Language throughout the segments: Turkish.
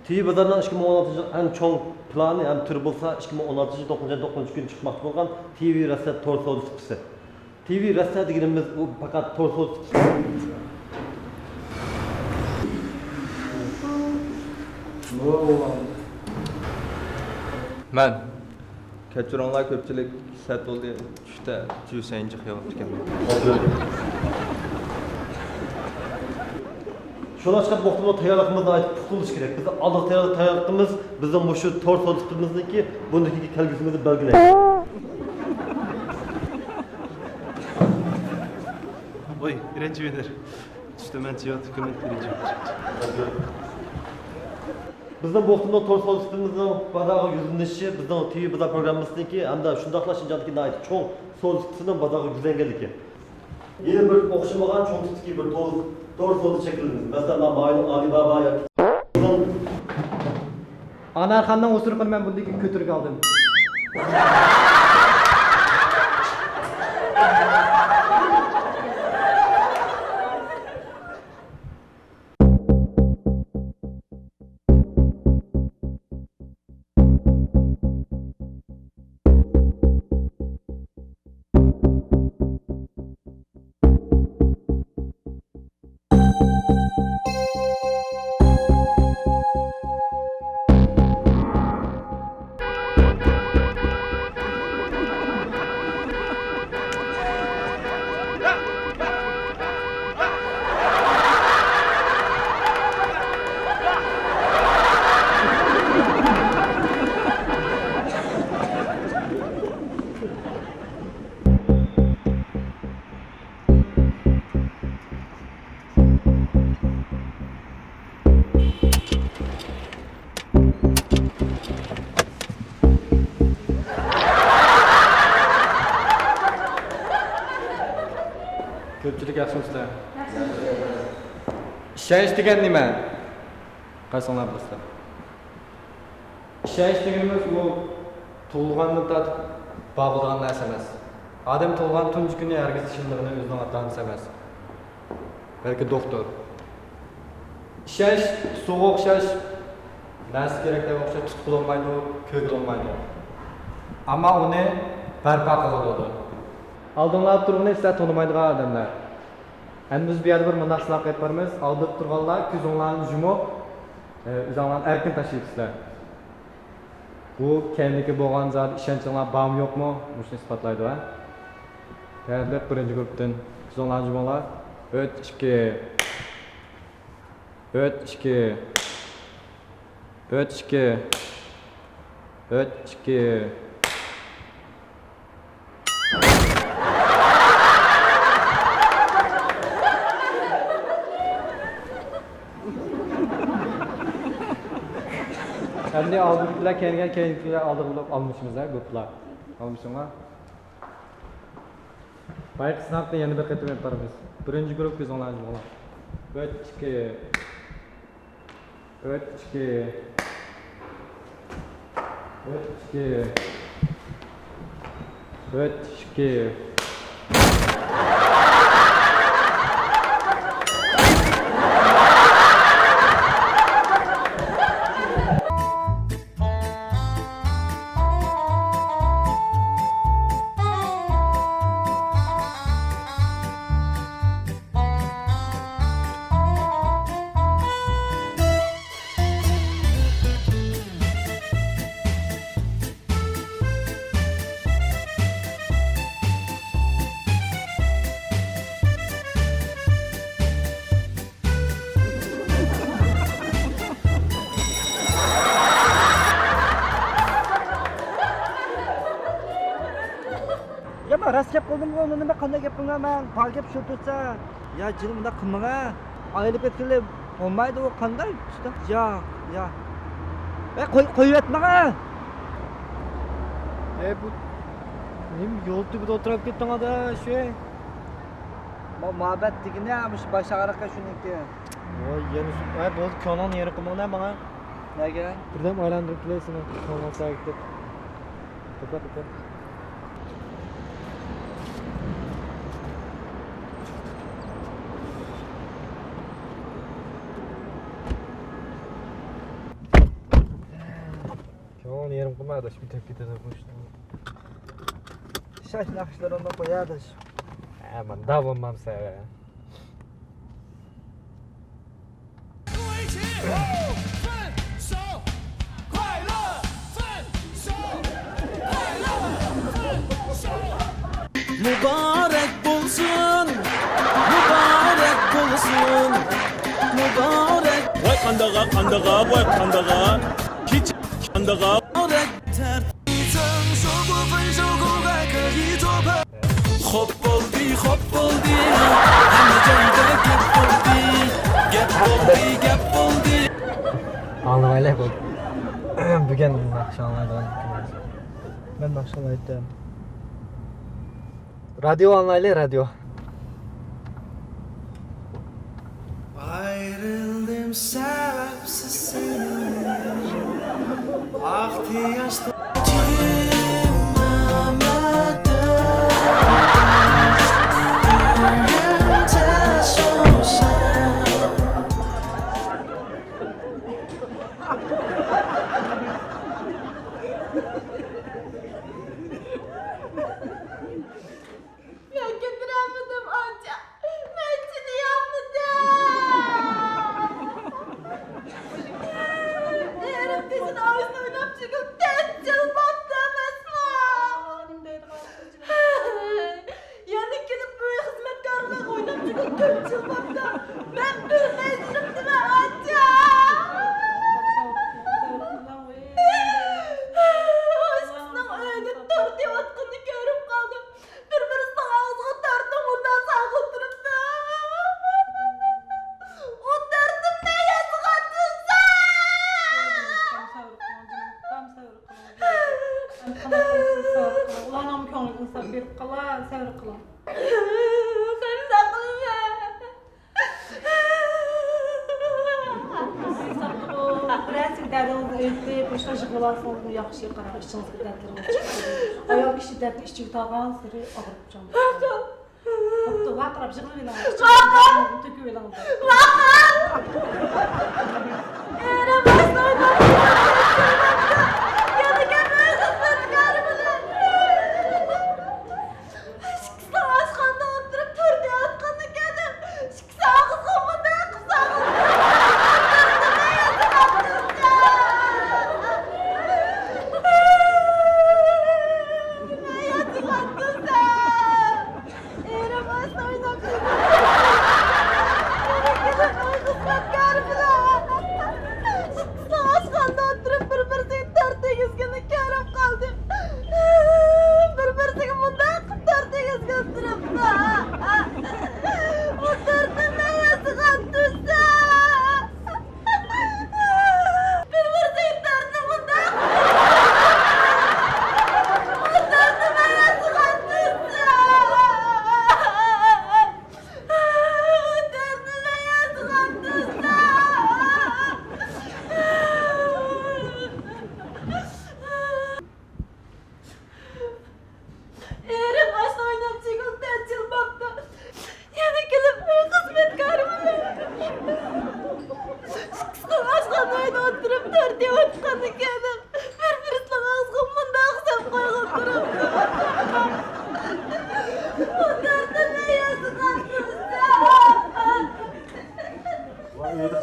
TV bazarından 2016 en çok planı hem tür bulsa 2016 9 gün çıkmakta olan TV reset torso diskisi. TV reset dediğimiz bu fakat torso diskisi. Ben keçironlar köpçülük set oldu. İşte cüseyin çıkıyor tükenmek. Şuna çıkıp baktığımda tayarlığımızda ait tutuluş gerek. Biz aldık tayarlığımız bizim bu şu torso diskimizdeki bundaki kelbisimizi belgeleyiz. Oy, birinci verir. İşte ben tiyatro koment birinci. Bizden bu vaxtında torso diskimizin bazağı yüzündeki bizden TV bazar programımızdaki hem de şundaqlaşıncadıki ait çoğu sol diskisinin bazağı güzelgeliki. Yeni bir okşamagan çoğu diski bir torso şeklinde. Mesela Mayın Ali Baba ya. Anarhandan osurukunu ben bundaki kötürük aldım. Köpçülük yaxshimizlar. İşlanish degan nima? Qaysilar bilasizlar? İşlanish deganimiz bu tug'ilgandan tortib bag'ilgan narsa emas. Odam tug'ilgan tunji kuni hargiz ishligini o'zining ota-onasi emas. Balki doktor. İşlanish suvga o'xshash narsa keraklarga o'xshash tutqul olmaydi, ko'gil olmaydi. Ammo uni barpo qiladi. Aldığınlar durumunu sizler tanımaydığı adamlar. Endi biz bu yerda bir mundaq sınaq qilib barmiz. Aldib turganlar ko'zinglarni yumib, o'zinglarni erkin tashlayapsizlar. Bu kendiki bo'lgan zot ishonchinglar bormi yo'qmi? Shuni isbotlaydi va. Tayyorlab birinchi guruhdan ko'zinglarni yuminglar. 3 2 3 2 3 2 3 2 Endi aldırdılar kendine aldırılıp almışımızlar gruplar. Almışımlar. Bayık sınavda yeni bir kıtım yaparız. Birinci grup biz onlarca olan. 3 2 3 2 3 2 3 2 Rast gap qildim bu nima qanday gap qilaman? Qal gap shu tursa. Ya jinim bunda qilmaga. Ayilib ketgilib olmaydi u qanday? Ya. Qo'yatmaga. Bu nim yo'l tubida o'tirib ketding ada shu. Muhabbat degini ham shu bosh og'riqqa shuniki. Voy, yana bu kanal yeri qilmoqda menga. Nega? Birdan aylantirib kelasizmi? Kanal sakitib. To'xtab. Yerim qilmadi, shu bitib ketadi bu ishni. Shash naqshlar onda qo'yadi. Men davomamsa. Mübarek bulsun, mübarek bulsun, mübarek. Vay kandağa, vay kandağa, hiç kandağa. Hop oldu, hem de gep oldu. Anlamayla bu. Bugün akşamlardan. Ben akşamlardan. Radyo anlayla radyo. Ayrıldım sebepsiz seninle. Vakti yaşta. Yaxşı qaraq işçiniz dərtlərini çıxdı. Ayol kişi dərtli işçi tağan sırı ağırıb canım. Hoptu vaqırab jığılıb elə. Vaqır! Töküb elə. Vaqır! Era başlaydı. Yana gəlməyə qızlar qarımını. Aşkısa aşqanda oturub turdu atqanı gəldim.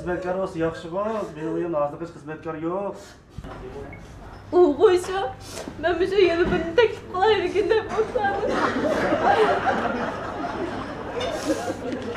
xizmatkor bo'lsa yaxshi bo'l. Mening uyimda hozir hech xizmatkor yo'q. Qo'ysa, men o'sha yana birini taklif qilayotgan deb o'yladim.